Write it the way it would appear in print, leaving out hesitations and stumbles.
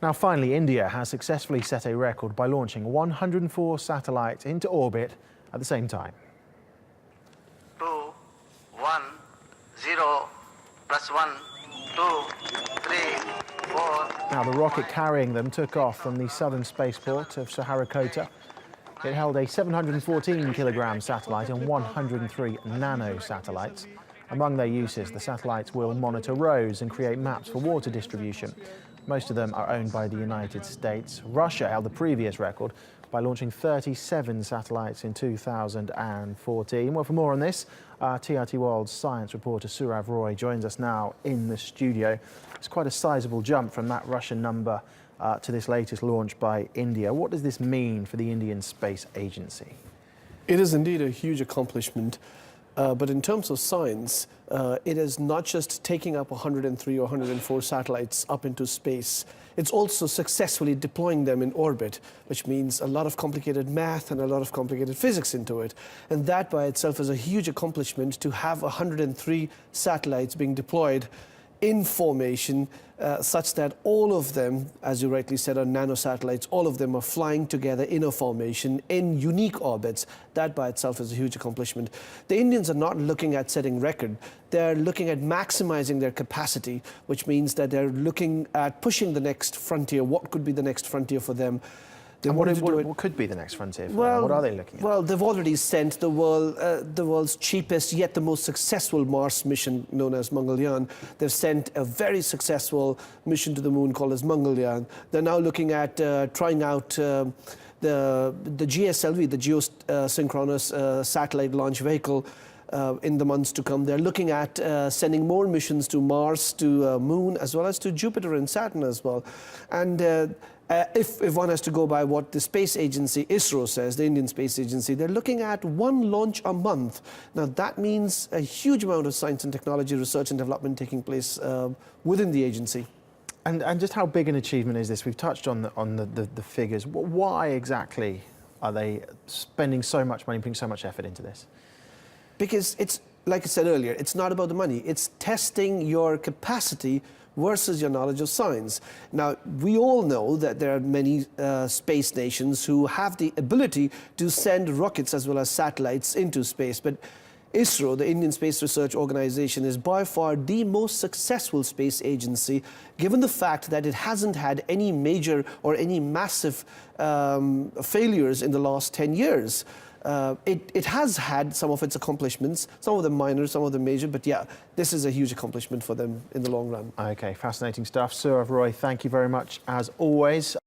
Now, finally, India has successfully set a record by launching 104 satellites into orbit at the same time. 2, 1, 0, +1, 2, 3, 4. Now, the rocket carrying them took off from the southern spaceport of Saharikota. It held a 714-kilogram satellite and 103 nano-satellites. Among their uses, the satellites will monitor roads and create maps for water distribution. Most of them are owned by the United States. Russia held the previous record by launching 37 satellites in 2014. Well, for more on this, TRT World's science reporter Surav Roy joins us now in the studio. It's quite a sizable jump from that Russian number to this latest launch by India. What does this mean for the Indian Space Agency? It is indeed a huge accomplishment. But in terms of science, it is not just taking up 103 or 104 satellites up into space. It's also successfully deploying them in orbit, which means a lot of complicated math and a lot of complicated physics into it. And that by itself is a huge accomplishment, to have 103 satellites being deployed in formation, such that all of them, as you rightly said, are nanosatellites. All of them are flying together in a formation in unique orbits. That by itself is a huge accomplishment. The Indians are not looking at setting record. They're looking at maximizing their capacity, which means that they're looking at pushing the next frontier. What could be the next frontier for them? And what could be the next frontier for them? What are they looking at? Well, they've already sent the world's cheapest yet the most successful Mars mission, known as Mangalyaan. They've sent a very successful mission to the moon called as Mangalyaan. They're now looking at trying out the GSLV, the Geosynchronous Satellite Launch Vehicle, in the months to come. They're looking at sending more missions to Mars, to Moon, as well as to Jupiter and Saturn as well. And if one has to go by what the space agency ISRO says, the Indian Space Agency, they're looking at one launch a month. Now that means a huge amount of science and technology research and development taking place within the agency. And just how big an achievement is this? We've touched on the figures. Why exactly are they spending so much money, putting so much effort into this? Because it's, like I said earlier, it's not about the money. It's testing your capacity versus your knowledge of science. Now, we all know that there are many space nations who have the ability to send rockets as well as satellites into space, but ISRO, the Indian Space Research Organization, is by far the most successful space agency, given the fact that it hasn't had any major or any massive failures in the last 10 years. It has had some of its accomplishments, some of them minor, some of them major, but yeah, this is a huge accomplishment for them in the long run. Okay, fascinating stuff. Surav Roy, thank you very much as always.